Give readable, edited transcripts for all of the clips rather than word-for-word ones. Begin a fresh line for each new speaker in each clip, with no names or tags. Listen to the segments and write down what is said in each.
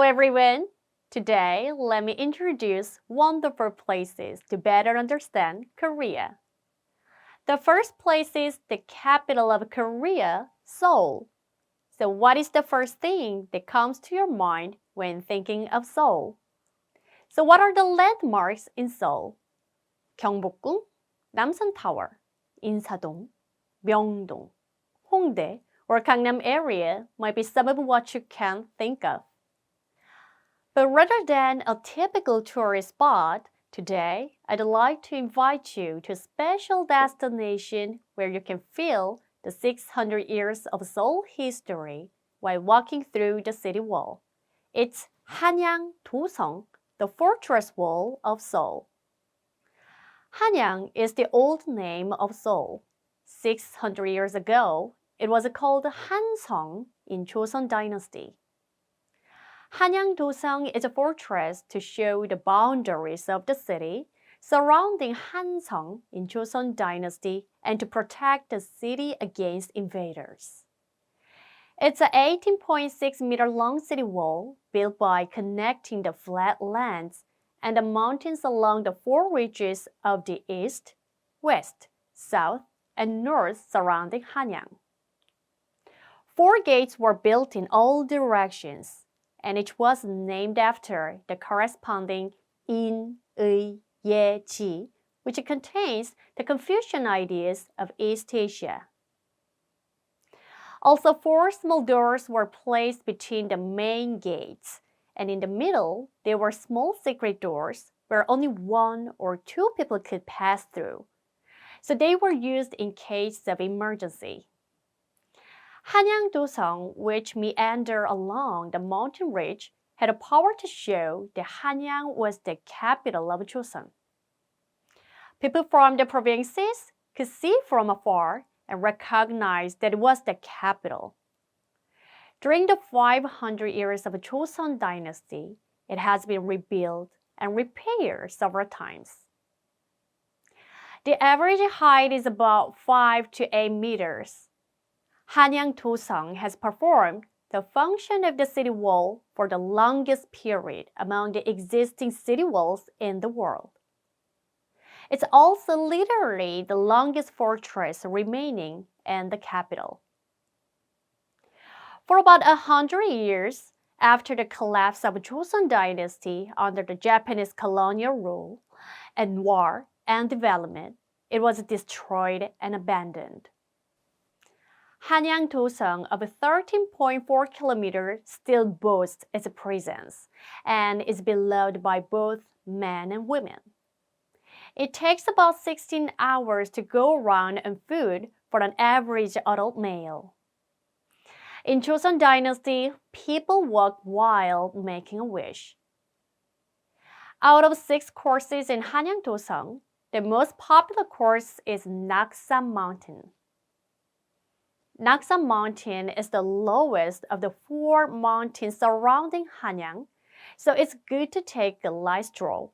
everyone! Today, let me introduce wonderful places to better understand Korea. The first place is the capital of Korea, Seoul. So what is the first thing that comes to your mind when thinking of Seoul? So what are the landmarks in Seoul? 경복궁, Namsan Tower, 인사동, 명동, Hongdae, or Gangnam area might be some of what you can think of. But rather than a typical tourist spot, today I'd like to invite you to a special destination where you can feel the 600 years of Seoul history while walking through the city wall. It's Hanyangdoseong, the fortress wall of Seoul. Hanyang is the old name of Seoul. 600 years ago, it was called Hanseong in Joseon Dynasty. Hanyangdoseong is a fortress to show the boundaries of the city surrounding Hanseong in Joseon Dynasty and to protect the city against invaders. It's an 18.6-meter long city wall built by connecting the flat lands and the mountains along the four ridges of the east, west, south, and north surrounding Hanyang. 4 gates were built in all directions, and each was named after the corresponding In, 의, Ye, Ji, which contains the Confucian ideas of East Asia. Also, 4 small doors were placed between the main gates, and in the middle, there were small secret doors where only 1 or 2 people could pass through. So they were used in case of emergency. Hanyangdoseong, which meandered along the mountain ridge, had a power to show that Hanyang was the capital of Joseon. People from the provinces could see from afar and recognize that it was the capital. During the 500 years of Joseon Dynasty, it has been rebuilt and repaired several times. The average height is about 5 to 8 meters. Hanyangdoseong has performed the function of the city wall for the longest period among the existing city walls in the world. It's also literally the longest fortress remaining in the capital. For about 100 years after the collapse of Joseon Dynasty under the Japanese colonial rule and war and development, it was destroyed and abandoned. Hanyangdoseong of 13.4 kilometers still boasts its presence and is beloved by both men and women. It takes about 16 hours to go around on foot for an average adult male. In Joseon Dynasty, people walk while making a wish. Out of 6 courses in Hanyangdoseong, the most popular course is Naksan Mountain. Naksan Mountain is the lowest of the 4 mountains surrounding Hanyang, so it's good to take a light stroll.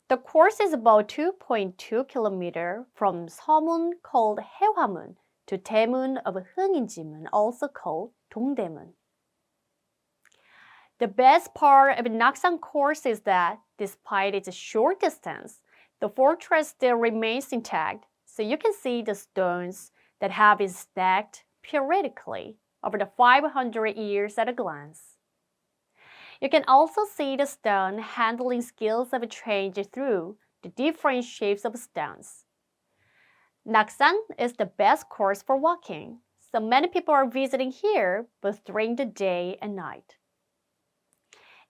The course is about 2.2 kilometers from Seomun called Haewamun to Daemun of Hungin-jimun, also called Dongdaemun. The best part of the Naksan course is that, despite its short distance, the fortress still remains intact, so you can see the stones that have been stacked periodically over the 500 years at a glance. You can also see the stone handling skills have changed through the different shapes of stones. Naksan is the best course for walking, so many people are visiting here both during the day and night.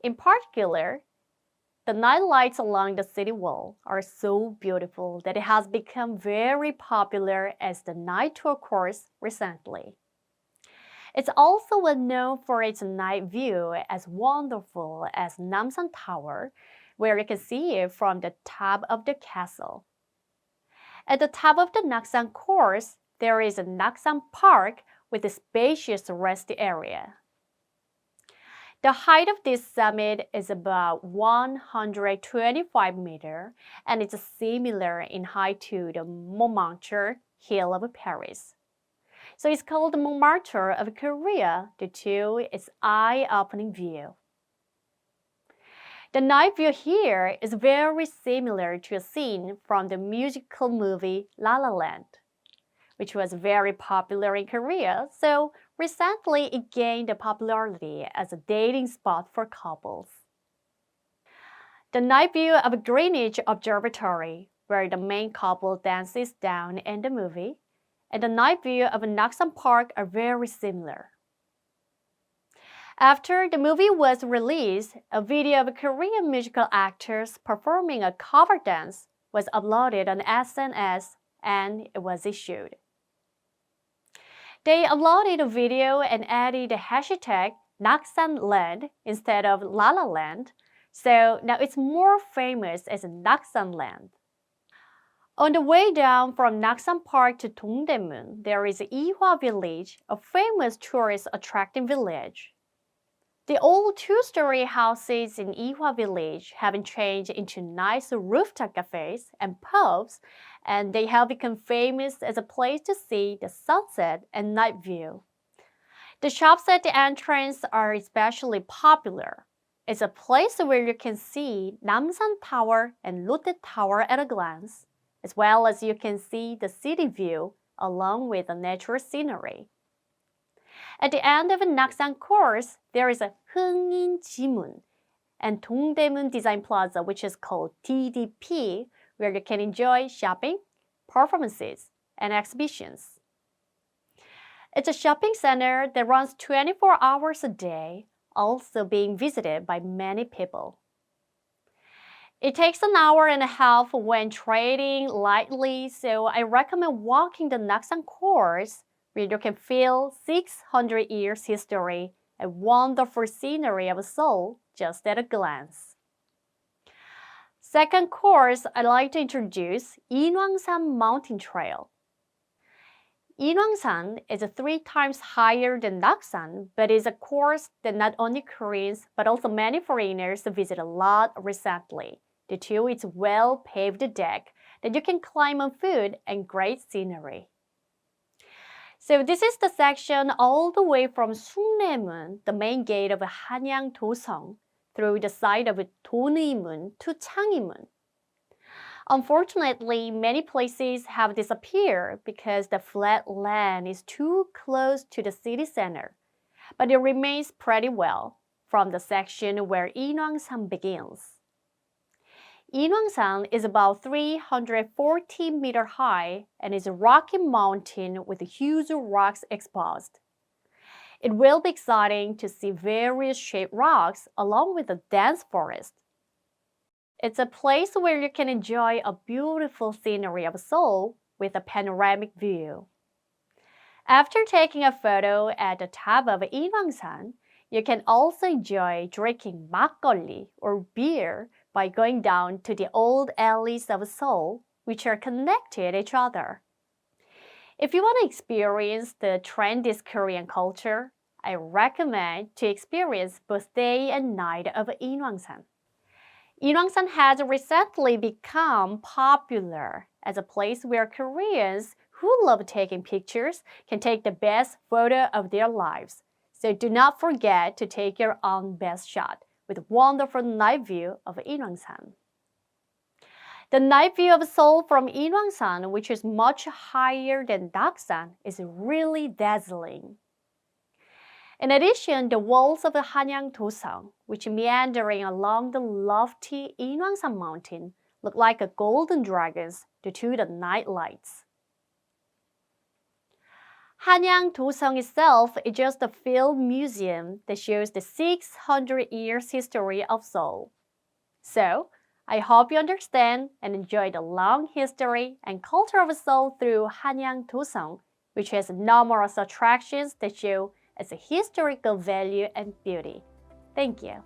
In particular, the night lights along the city wall are so beautiful that it has become very popular as the night tour course recently. It's also well known for its night view as wonderful as Namsan Tower, where you can see it from the top of the castle. At the top of the Naksan course, there is a Naksan Park with a spacious rest area. The height of this summit is about 125 meters, and it's similar in height to the Montmartre Hill of Paris. So it's called the Montmartre of Korea due to its eye-opening view. The night view here is very similar to a scene from the musical movie La La Land, which was very popular in Korea, so recently it gained popularity as a dating spot for couples. The night view of Greenwich Observatory, where the main couple dances down in the movie, and the night view of Naksan Park are very similar. After the movie was released, a video of Korean musical actors performing a cover dance was uploaded on SNS and it was issued. They uploaded a video and added the hashtag Naksanland instead of La La Land, so now it's more famous as Naksanland. On the way down from Naksan Park to Dongdaemun, there is Ihwa Village, a famous tourist attracting village. The old two-story houses in Ihwa Village have been changed into nice rooftop cafes and pubs, and they have become famous as a place to see the sunset and night view. The shops at the entrance are especially popular. It's a place where you can see Namsan Tower and Lotte Tower at a glance, as well as you can see the city view along with the natural scenery. At the end of the Naksan course, there is a Hungin Jimun and Dongdaemun Design Plaza, which is called DDP, where you can enjoy shopping, performances, and exhibitions. It's a shopping center that runs 24 hours a day, also being visited by many people. It takes an hour and a half when trading lightly, so I recommend walking the Naksan course where you can feel 600 years history and wonderful scenery of Seoul just at a glance. Second course, I'd like to introduce Inwangsan Mountain Trail. Inwangsan is 3 times higher than Naksan, but is a course that not only Koreans but also many foreigners visit a lot recently due to its well-paved deck that you can climb on foot and great scenery. So this is the section all the way from Sungnaemun, the main gate of Hanyangdoseong, through the side of Donemun to Changrimun. Unfortunately, many places have disappeared because the flat land is too close to the city center, but it remains pretty well from the section where Inwangsan begins. Inwangsan is about 340 meters high and is a rocky mountain with huge rocks exposed. It will be exciting to see various shaped rocks along with a dense forest. It's a place where you can enjoy a beautiful scenery of Seoul with a panoramic view. After taking a photo at the top of Inwangsan, you can also enjoy drinking makgeolli or beer by going down to the old alleys of Seoul, which are connected to each other. If you want to experience the trendy Korean culture, I recommend to experience both day and night of Inwangsan. Inwangsan has recently become popular as a place where Koreans who love taking pictures can take the best photo of their lives. So do not forget to take your own best shot with a wonderful night view of Inwangsan. The night view of Seoul from Inwangsan, which is much higher than Naksan, is really dazzling. In addition, the walls of the Hanyangdoseong, which meandering along the lofty Inwangsan mountain, look like a golden dragons due to the night lights. Hanyangdoseong itself is just a field museum that shows the 600 years history of Seoul. So, I hope you understand and enjoy the long history and culture of Seoul through Hanyangdoseong, which has numerous attractions that show its historical value and beauty. Thank you.